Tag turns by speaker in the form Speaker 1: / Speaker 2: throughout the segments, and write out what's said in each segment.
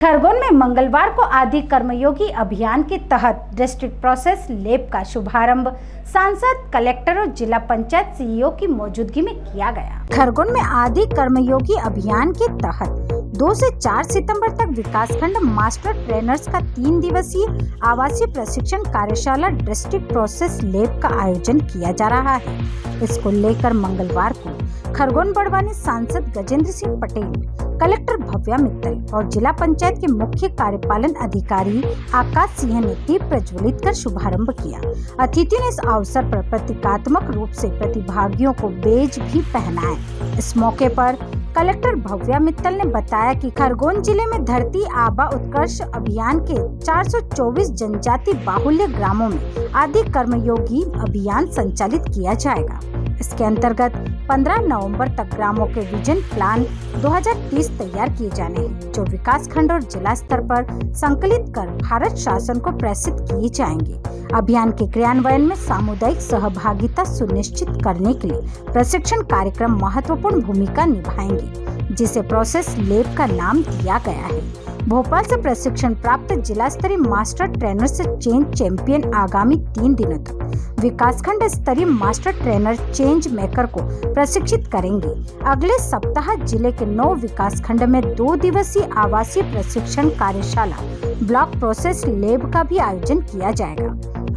Speaker 1: खरगोन में मंगलवार को आदि कर्मयोगी अभियान के तहत डिस्ट्रिक्ट प्रोसेस लैब का शुभारंभ सांसद, कलेक्टर और जिला पंचायत सीईओ की मौजूदगी में किया गया। खरगोन में आदि कर्मयोगी अभियान के तहत 2 से 4 सितंबर तक विकासखंड मास्टर ट्रेनर्स का 3 दिवसीय आवासीय प्रशिक्षण कार्यशाला डिस्ट्रिक्ट प्रोसेस लैब का आयोजन किया जा रहा है। इसको लेकर मंगलवार को खरगोन बड़वानी सांसद गजेंद्र सिंह पटेल, कलेक्टर भव्या मित्तल और जिला पंचायत के मुख्य कार्यपालन अधिकारी आकाश सिंह ने दीप प्रज्वलित कर शुभारंभ किया। अतिथियों ने इस अवसर पर प्रतीकात्मक रूप से प्रतिभागियों को बेज भी पहनाए। इस मौके पर कलेक्टर भव्या मित्तल ने बताया कि खरगोन जिले में धरती आबा उत्कर्ष अभियान के 424 जनजाति बाहुल्य ग्रामों में आदि कर्मयोगी अभियान संचालित किया जाएगा। इसके अंतर्गत 15 नवंबर तक ग्रामों के विजन प्लान 2030 तैयार किए जाने हैं, जो विकास खंड और जिला स्तर पर संकलित कर भारत शासन को प्रेषित किए जाएंगे। अभियान के क्रियान्वयन में सामुदायिक सहभागिता सुनिश्चित करने के लिए प्रशिक्षण कार्यक्रम महत्वपूर्ण भूमिका निभाएंगे, जिसे प्रोसेस लैब का नाम दिया गया है। भोपाल से प्रशिक्षण प्राप्त जिला स्तरीय मास्टर ट्रेनर से चेंज चैंपियन आगामी 3 दिनों तक विकासखंड स्तरीय मास्टर ट्रेनर चेंज मेकर को प्रशिक्षित करेंगे। अगले सप्ताह जिले के 9 विकासखंड में 2 दिवसीय आवासीय प्रशिक्षण कार्यशाला ब्लॉक प्रोसेस लैब का भी आयोजन किया जाएगा।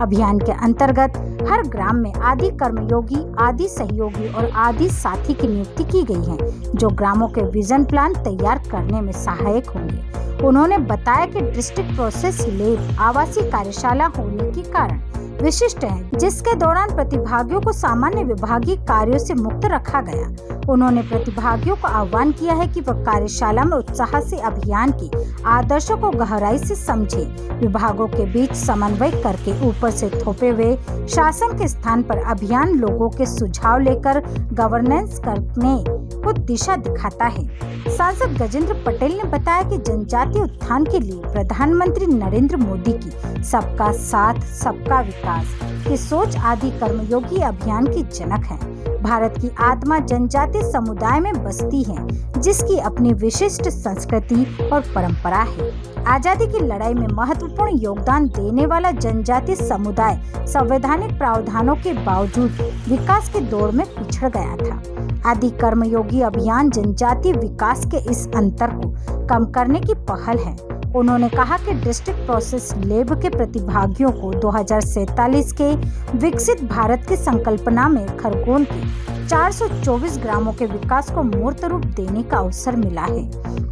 Speaker 1: अभियान के अंतर्गत हर ग्राम में आदि कर्मयोगी, आदि सहयोगी और आदि साथी की नियुक्ति की गई है, जो ग्रामों के विजन प्लान तैयार करने में सहायक होंगे। उन्होंने बताया कि डिस्ट्रिक्ट प्रोसेस लैब आवासीय कार्यशाला होने के कारण विशिष्ट है, जिसके दौरान प्रतिभागियों को सामान्य विभागीय कार्यों से मुक्त रखा गया। उन्होंने प्रतिभागियों को आह्वान किया है कि वह कार्यशाला में उत्साह से अभियान के आदर्शों को गहराई से समझे, विभागों के बीच समन्वय करके ऊपर से थोपे हुए शासन के स्थान पर अभियान लोगों के सुझाव लेकर गवर्नेंस करने को दिशा दिखाता है। सांसद गजेंद्र पटेल ने बताया कि जनजातीय उत्थान के लिए प्रधानमंत्री नरेंद्र मोदी की सबका साथ सबका विकास की सोच आदि कर्मयोगी अभियान की जनक है। भारत की आत्मा जनजातीय समुदाय में बसती है, जिसकी अपनी विशिष्ट संस्कृति और परंपरा है। आजादी की लड़ाई में महत्वपूर्ण योगदान देने वाला जनजातीय समुदाय संवैधानिक प्रावधानों के बावजूद विकास के दौर में पिछड़ गया था। आदि कर्मयोगी अभियान जनजातीय विकास के इस अंतर को कम करने की पहल है। उन्होंने कहा कि डिस्ट्रिक्ट प्रोसेस लैब के प्रतिभागियों को 2047 के विकसित भारत की संकल्पना में खरगोन के 424 ग्रामों के विकास को मूर्त रूप देने का अवसर मिला है।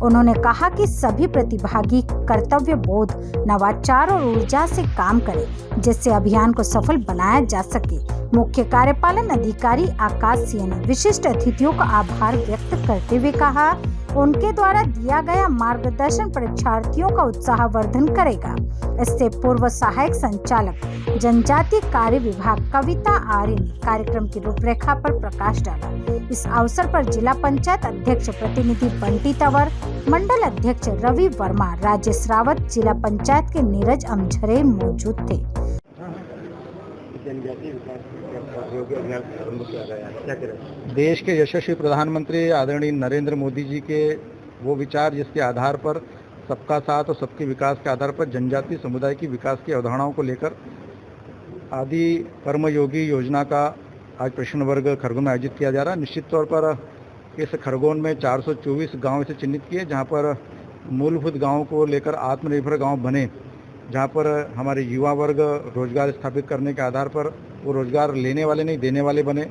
Speaker 1: उन्होंने कहा कि सभी प्रतिभागी कर्तव्य बोध, नवाचार और ऊर्जा से काम करें, जिससे अभियान को सफल बनाया जा सके। मुख्य कार्यपालन अधिकारी आकाश सिंह ने विशिष्ट अतिथियों का आभार व्यक्त करते हुए कहा, उनके द्वारा दिया गया मार्गदर्शन परीक्षार्थियों का उत्साहवर्धन करेगा। इससे पूर्व सहायक संचालक जनजातीय कार्य विभाग कविता आर्य ने कार्यक्रम की रूपरेखा पर प्रकाश डाला। इस अवसर पर जिला पंचायत अध्यक्ष प्रतिनिधि बंटी तंवर, मंडल अध्यक्ष रवि वर्मा, राजेश रावत, जिला पंचायत के नीरज अमझरे मौजूद थे।
Speaker 2: देश के यशस्वी प्रधानमंत्री आदरणीय नरेंद्र मोदी जी के वो विचार, जिसके आधार पर सबका साथ और सबके विकास के आधार पर जनजातीय समुदाय की विकास की अवधारणाओं को लेकर आदि कर्मयोगी योजना का आज प्रशिक्षण वर्ग खरगोन में आयोजित किया जा रहा है। निश्चित तौर पर इस खरगोन में 424 गाँव से चिन्हित किए, जहाँ पर मूलभूत गाँवों को लेकर आत्मनिर्भर गाँव बने, जहाँ पर हमारे युवा वर्ग रोजगार स्थापित करने के आधार पर वो रोजगार लेने वाले नहीं देने वाले बने,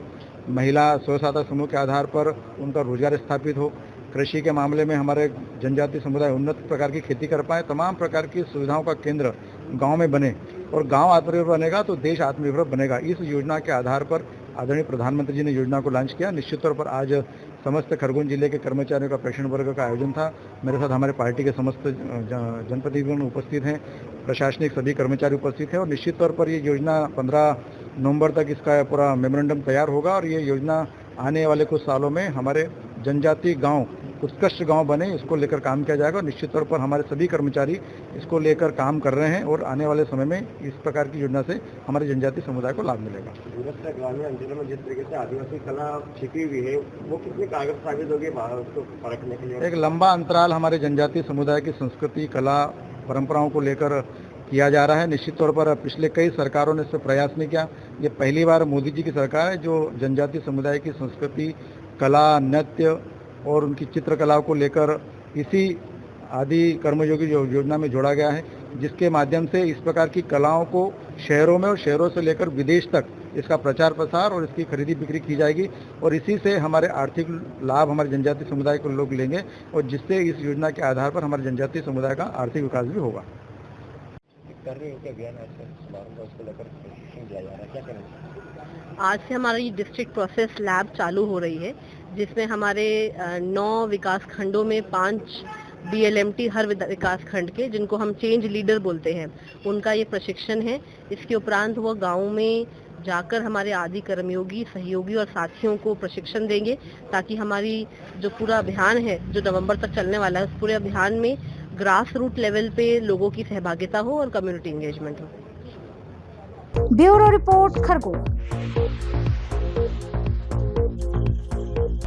Speaker 2: महिला स्व सहायता समूह के आधार पर उनका रोजगार स्थापित हो, कृषि के मामले में हमारे जनजातीय समुदाय उन्नत प्रकार की खेती कर पाए, तमाम प्रकार की सुविधाओं का केंद्र गांव में बने और गांव आत्मनिर्भर बनेगा तो देश आत्मनिर्भर बनेगा। इस योजना के आधार पर आदरणीय प्रधानमंत्री जी ने योजना को लॉन्च किया। निश्चित तौर पर आज समस्त खरगोन जिले के कर्मचारियों का प्रशिक्षण वर्ग का आयोजन था। मेरे साथ हमारे पार्टी के समस्त जनप्रतिनिधिगण उपस्थित हैं, प्रशासनिक सभी कर्मचारी उपस्थित हैं और निश्चित तौर पर ये योजना 15 नवंबर तक इसका पूरा मेमोरेंडम तैयार होगा और ये योजना आने वाले कुछ सालों में हमारे जनजातीय गांव उत्कृष्ट गांव बने, इसको लेकर काम किया जाएगा। और निश्चित तौर पर हमारे सभी कर्मचारी इसको लेकर काम कर रहे हैं और आने वाले समय में इस प्रकार की योजना से हमारे जनजातीय समुदाय को लाभ मिलेगा।
Speaker 3: दूरस्थ ग्रामीण अंचलों में जिस तरीके से आदिवासी कला छिपी हुई है, वो कितनी कारगर साबित होगी उसको परखने के लिए?
Speaker 2: एक लंबा अंतराल हमारे जनजातीय समुदाय की संस्कृति, कला, परंपराओं को लेकर किया जा रहा है। निश्चित तौर पर पिछले कई सरकारों ने इस पर प्रयास नहीं किया। ये पहली बार मोदी जी की सरकार है जो जनजातीय समुदाय की संस्कृति, कला, नृत्य और उनकी चित्रकला को लेकर इसी आदि कर्मयोगी योजना में जोड़ा गया है, जिसके माध्यम से इस प्रकार की कलाओं को शहरों में और शहरों से लेकर विदेश तक इसका प्रचार प्रसार और इसकी खरीदी बिक्री की जाएगी। और इसी से हमारे आर्थिक लाभ हमारे जनजातीय समुदाय को लोग लेंगे और जिससे इस योजना के आधार पर हमारे जनजातीय समुदाय का आर्थिक विकास भी होगा।
Speaker 3: कर रहे हो क्या अभियान इसको लेकर प्रशिक्षण दिया जा रहा है, क्या करें?
Speaker 4: आज से हमारी डिस्ट्रिक्ट प्रोसेस लैब चालू हो रही है, जिसमें हमारे 9 विकास खंडों में 5 BLMT हर विकास खंड के, जिनको हम चेंज लीडर बोलते हैं, उनका ये प्रशिक्षण है। इसके उपरांत वो गाँव में जाकर हमारे आदि कर्मयोगी, सहयोगी और साथियों को प्रशिक्षण देंगे, ताकि हमारी जो पूरा अभियान है जो नवंबर तक चलने वाला है, उस पूरे अभियान में ग्रास रूट लेवल पे लोगों की सहभागिता हो और कम्युनिटी एंगेजमेंट हो।
Speaker 1: Bureau report, Khargone.